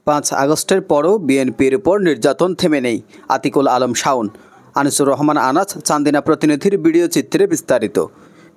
5 আগস্টের পরও বিএনপির উপর নির্যাতন থেমে নেই। আতিকুল আলম শাওন। আনিসুর রহমান আনাস, চান্দিনা প্রতিনিধির ভিডিও চিত্রে বিস্তারিত।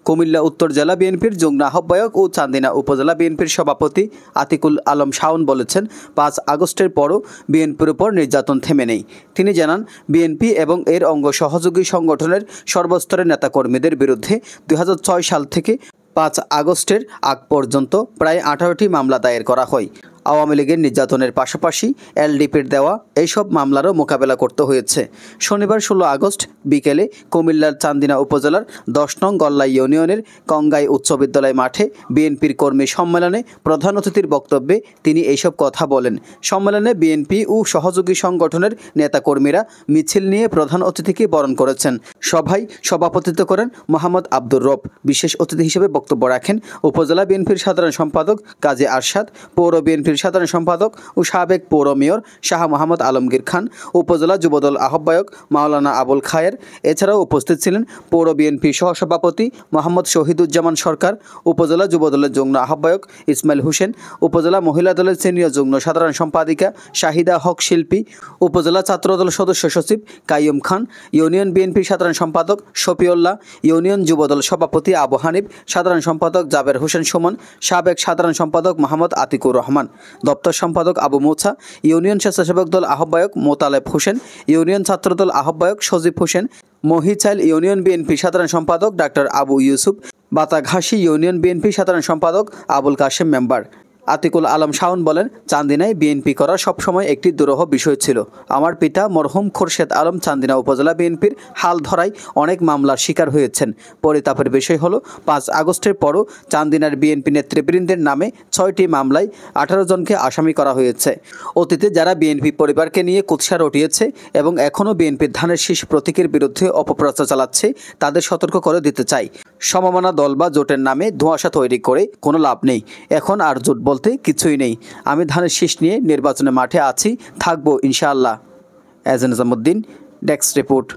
কুমিল্লা উত্তর জেলা বিএনপির যুগ্ম আহ্বায়ক ও চান্দিনা উপজেলা বিএনপির সভাপতি আতিকুল আলম শাওন বলেছেন, 5 আগস্টের পরও বিএনপির উপর নির্যাতন থেমে নেই। তিনি জানান, বিএনপি এবং এর অঙ্গ সহযোগী সংগঠনের সর্বস্তরের নেতাকর্মীদের বিরুদ্ধে 2006 সাল থেকে 5 আগস্টের আগ পর্যন্ত প্রায় 18টি মামলা দায়ের করা হয়। আওয়ামী লীগের নির্যাতনের পাশাপাশি এলডিপির দেওয়া এইসব মামলারও মোকাবেলা করতে হয়েছে। শনিবার 16 আগস্ট বিকেলে কুমিল্লার চান্দিনা উপজেলার 10 নং গল্লা ইউনিয়নের কঙ্গাই উচ্চ বিদ্যালয় মাঠে বিএনপির কর্মী সম্মেলনে প্রধান অতিথির বক্তব্যে তিনি এইসব কথা বলেন। সম্মেলনে বিএনপি ও সহযোগী সংগঠনের নেতাকর্মীরা মিছিল নিয়ে প্রধান অতিথিকে বরণ করেছেন। সভায় সভাপতিত্ব করেন মোহাম্মদ আব্দুর রব। বিশেষ অতিথি হিসেবে বক্তব্য রাখেন উপজেলা বিএনপির সাধারণ সম্পাদক কাজী আরশাদ, পৌর বিএনপির সাধারণ সম্পাদক ও সাবেক পৌর মেয়র শাহ মোহাম্মদ আলমগীর খান, উপজেলা যুবদল আহ্বায়ক মাওলানা আবুল খায়ের। এছাড়াও উপস্থিত ছিলেন পৌর বিএনপি সহসভাপতি মোহাম্মদ শহীদুজ্জামান সরকার, উপজেলা যুবদলের যুগ্ম আহ্বায়ক ইসমাইল হোসেন, উপজেলা মহিলা দলের সিনিয়র যুগ্ম সাধারণ সম্পাদিকা শাহিদা হক শিল্পী, উপজেলা ছাত্রদল সদস্য সচিব কাইয়ুম খান, ইউনিয়ন বিএনপির সাধারণ সম্পাদক শফিউল্লাহ, ইউনিয়ন যুবদল সভাপতি আবু হানিফ, সাধারণ সম্পাদক জাবের হোসেন সুমন, সাবেক সাধারণ সম্পাদক মোহাম্মদ আতিকুর রহমান, দপ্তর সম্পাদক আবু মুছা, ইউনিয়ন স্বেচ্ছাসেবক দল আহ্বায়ক মোতালেব হোসেন, ইউনিয়ন ছাত্রদল আহ্বায়ক সজীব হোসেন, মহিচাইল ইউনিয়ন বিএনপি সাধারণ সম্পাদক doctor Abu Yusuf, Bataghashi union BNP সাধারণ সম্পাদক আবুল কাশেম মেম্বার। আতিকুল আলম শাওন বলেন, চান্দিনায় বিএনপি করা সবসময় একটি দুরূহ বিষয় ছিল। আমার পিতা মরহুম খোরশেদ আলম চান্দিনা উপজেলা বিএনপির হাল ধরায় অনেক মামলার শিকার হয়েছেন। পরিতাপের বিষয় হলো 5 আগস্টের পরও চান্দিনার বিএনপি নেতৃবৃন্দের নামে 6টি মামলায় 18 জনকে আসামি করা হয়েছে। অতীতে যারা বিএনপি পরিবারকে নিয়ে কুৎসা রটিয়েছে এবং এখনও বিএনপির ধানের শীষ প্রতীকের বিরুদ্ধে অপপ্রচার চালাচ্ছে, তাদের সতর্ক করে দিতে চাই। সমমনা দল বা জোটের নামে ধোঁয়াশা তৈরি করে কোনো লাভ নেই। এখন আর জোট বলতে কিছুই নেই। আমি ধানের শীষ নিয়ে নির্বাচনের মাঠে আছি, থাকবো ইনশাআল্লাহ। এজেন নিজামুদ্দিন, ডেস্ক রিপোর্ট।